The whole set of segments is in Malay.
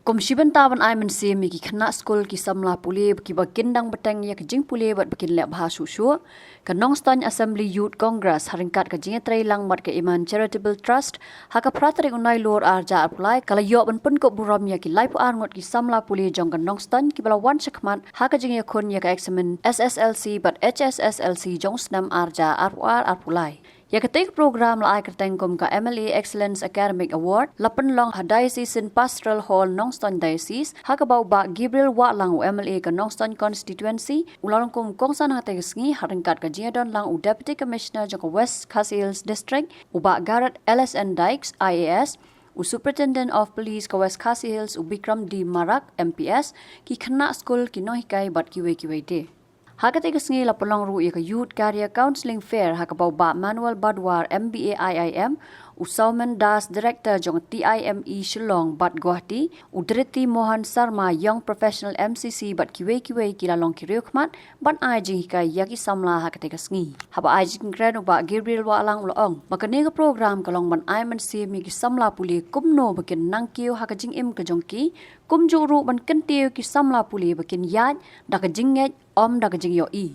Komisi Bantawan ai mensi migi kena skul ki samla pule ki bagindang beteng ya jing pule bat bikin lek bahasa susu ke Nongstone Assembly Youth Congress haringkat ke jingèit lang mat ke Iman Charitable Trust haka pratri unai lor arja apply kala yo ban pun ko buram ya ki lai pu arngot ki samla pule jong ke Nongstone ki bala wan sekmat haka jing ya kon ya ke examen SSLC bat HSSLC jong snam arja arpulai. Ya ketik program la kertengkum ka MLA Excellence Academic Award lapan long Diocesan Pastoral Hall Nongstone Diocese hakabau ba Gabriel wa lang MLA ka Nongstone Constituency ulalongkum kongsan hate gesngi haringkat ka jiadon lang Deputy Commissioner jong West Khasi Hills District uba Garrett LSN Dykes IAS Superintendent of Police ka West Khasi Hills Bikram D Marak MPS ki kena skul ki nohikai bat kiwe de. Hakati kesngi la pelong ru ya Youth Career Counseling Fair hakabau ba Manuel Badwar MBA IIM Usauman Das Director jong TIME Shillong Bat Guwahati Udriti Mohan Sarma Young Professional MCC bat kiwe kila long kiriukmat ban ai jing hikai yaki samla hakati kesngi haba ai jing kren uba Gabriel wa alang uloong makane ka program kalong ban ai man si mi ki samla puli kumno bakin nangkiu hakajing im ka jongki kum juru ban kentiu ki samla puli bakin ïaid da ka jingngeit om da ka jingïohi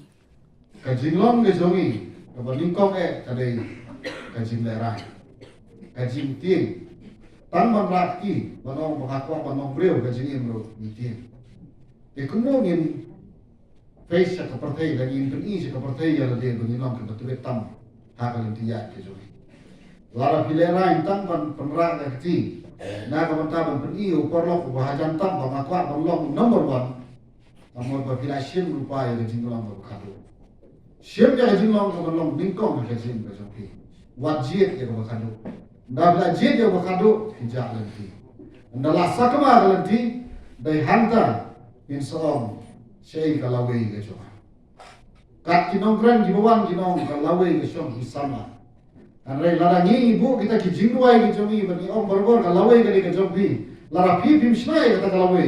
ka jinglong ke jongi ka balingkong ka dei ka jinglerai ka jingtin tan ban rakti banong bakakwa banong breu ka jingim ro nitin e kumno ngin face ka partai da ngin pun is ka partai ya de banong ka betul tam ha ka lintia ke jongi lara pilerai tan ban penrak ka ti na ka bantaban pun iu porlok bahajan tam bakakwa banong number 1 Amor bapila siem rupa ya jinglong ko khadu. Siem ya jinglong ko long bingkong ka jing ka joki. Wat jiet ya ko khadu. Ndabla jiet ya ko khadu hijak lenti. Ndala sakma lenti dai hanta in soom sei ka lawe ka joki. Kat kinong gran gibawan kinong ka lawe ka shom hisama. Hynrei lara ngi ibu kita ki jingwai ki joki bani om borbor ka lawe ka di ka joki. Lara pi bimsnai ka lawe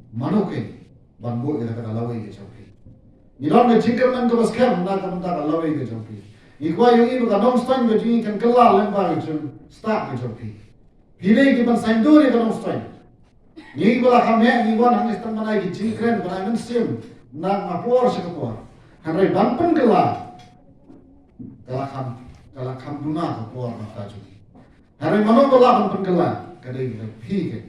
manuke. Bambu ila kata lawai ke chopi. Ni long ke jingker man ke baskem na ka menta ka lawai ke chopi. Ni kwa yu ibu ka Nongstone ke jingi kan kelal lembang ke start ke chopi. Pilih ke ban sainduri ke Nongstone. Ni bala kame ni wan hang istan manai ke jingkren banai men sim na mapor se kapor. Hynrei ban pen kelal. Kala kam duna kapor na ta chopi. Hynrei mano bala pen kelal kadai ke pi ke.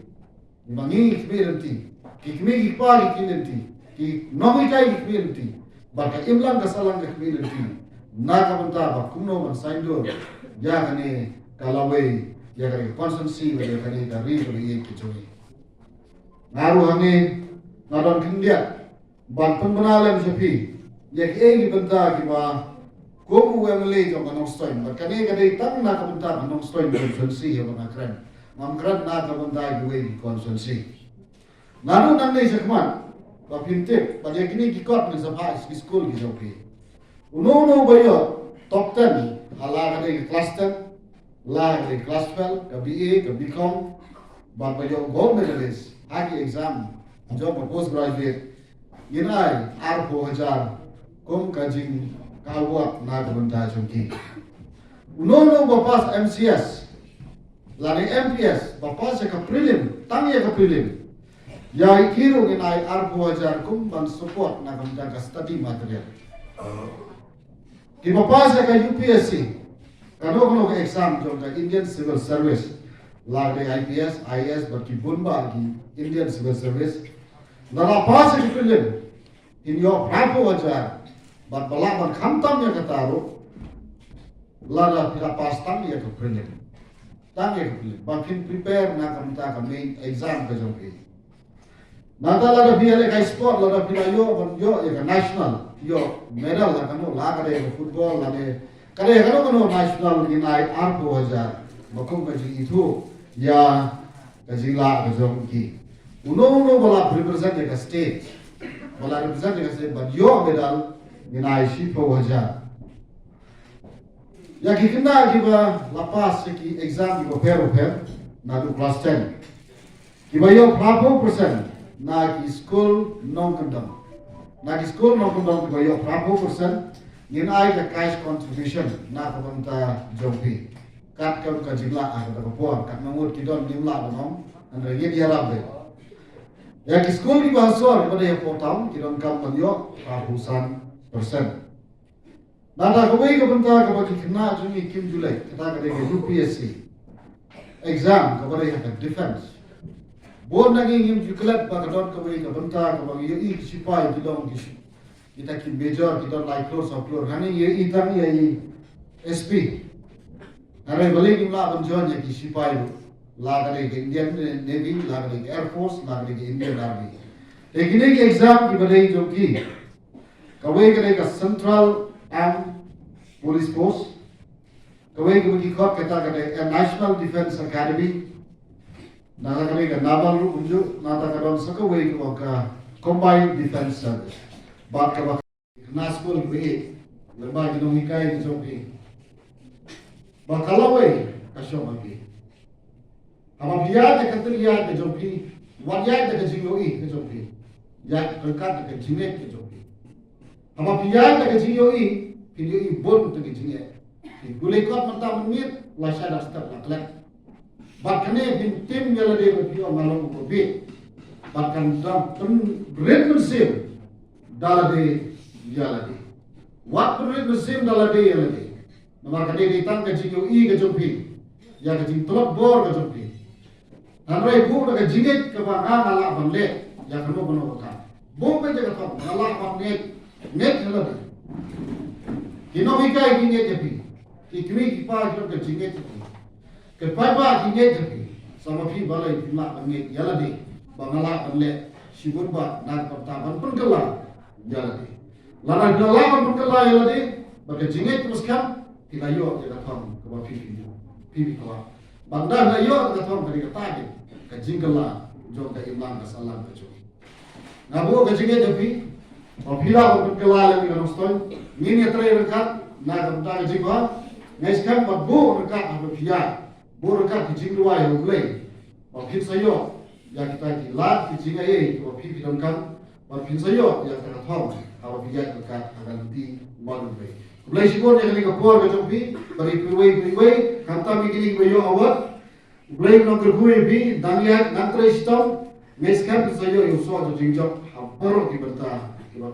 Ni mangi kbirenti. Kikmi kipari kinenti, ki nomikai kinenti, baka imlang kasalang kinenti. Naka banta ba kumno man saindo, ya kani kalaway, ya kani constancy, ya kani kari kali kichoi. Naru hangi nadon kindia, ban pembenalam sepi, ya ki banta kiba kumu wemeli jong Nongstone, baka kani kani tang naka banta Nongstone constancy ya mana keren, mamkeren naka banta kiwe constancy. Naru nang nei sekman, ba pintip, ba dia kini kikot ni sabha school ki joki. Uno bayo top 10, ala ka class 10, la ka class 12, ka BA, ka BCom, ba bayo gold medalist, hagi exam, job postgraduate. Ginai arpo hajar, kum kajing kalwat na ka banta joki. Uno ba pas MCS, la ni MPS, ba pas ka prelim, tangi ka prelim. Ya ikiru ginai arpo hajar kum ban support na kamda ka study material. Ki papasa ka UPSC kano ka exam jong ka Indian Civil Service la de IPS IAS bar ki bunba ki Indian Civil Service na la pasa ki prelim in your arpo hajar bat balaban khamtam ya kataro la da pila pas tam ya ka prelim tam ya ka prelim ba kin prepare na kamta ka main exam ka jong ki Nata lada biale kai sport lada pila yo ya national yo medal la kanu la kare football la de kare kanu national ginai arpo hajar bakum ka ji itu ya kajila ka jom ki uno bala represent ka state bala represent ka state but yo medal ginai shipo hajar ya kikina kiba lapas ki exam ki per na du class 10 kiba yo 4% na ki school non kandang ko yo 4% yin ai ka cash contribution na ka banta jompi kat ka jigla a ka ko kat mangut ki don dimla ba nom and yin yarab de Ya ki school ki bahasa kepada yang potong kira kam panyo ratusan persen. Nada kawai ka benta ka bagi kena jungi kim Julai kita kada ke UPSC exam ka bagi ka defense. Bon naging him juklat ba ka dot kawai ka benta ka bagi i sipai dilong ki kita ki major kita like close of close hani ye itang ye SP. Nare balik imla banjon ye ki sipai lagare ke Indian Navy, lagare ke Air Force, lagare ke Indian Army. लेकिन एक एग्जाम की बधाई जो की कवई करेगा central and police force कवई के बगी खॉट कहता करेगा नेशनल डिफेंस एकेडमी नाता करेगा नावल उन्जो नाता करोन सकवई के वका कंबाइंड डिफेंस सर्विस बात का वक्त नास्कुल भी लंबा किलोमीटर की जो की बकलावे कशो मगी हम बिया के कतरिया के जो की वादिया के जिंगोई के जो की yak berkat ke jing'eit ke joki ama pian ke jing'iohi jing'iohi bon ke jing'eit ki gule kot mata menit la shada step la klek bat kane bin tim yala de ko malong ko be bat kan dam tum red musim dala de yala de wat red musim dala de yala de nama kane de tang ke jing'iohi ke joki ya ke jing tlok bor ke joki hynrei bu ke jing'eit ke ba ngala ban le ya kan mo bono ka bom pe jaga thong ngala pa net hala de kino hi kai ki net de ki kri ki pa jo ke jinget ke pa ba ki net de sama phi balai ma net yala de bangala panle sibun ba na pa ta ban pun kala yala de lana kala ban pun kala yala de ba ke jinget muskam ki la yo jaga thong ko ba phi ko banda la yo jaga thong ka ta de ka jingala jo ka imam ka salam ka jo Nabu kecingnya tapi, apabila berkelalan dengan noston, ini terakhir rekat, nak kita kecingwa, ngasihkan babu rekat apa pihak, bu rekat kecing luar yang boleh, apabila sayo, ya kita kilat kecingnya ye, apabila kita kan, apabila sayo, ya kita tahu, apabila rekat akan di malu boleh. Boleh sih pun yang ini kapur kecumpi, beri priway, kanta begini bayo awat, boleh nak kerjui bi, daniat nak teristam. Ngeskan sayo yung so jingjob habaro ki benta ki ba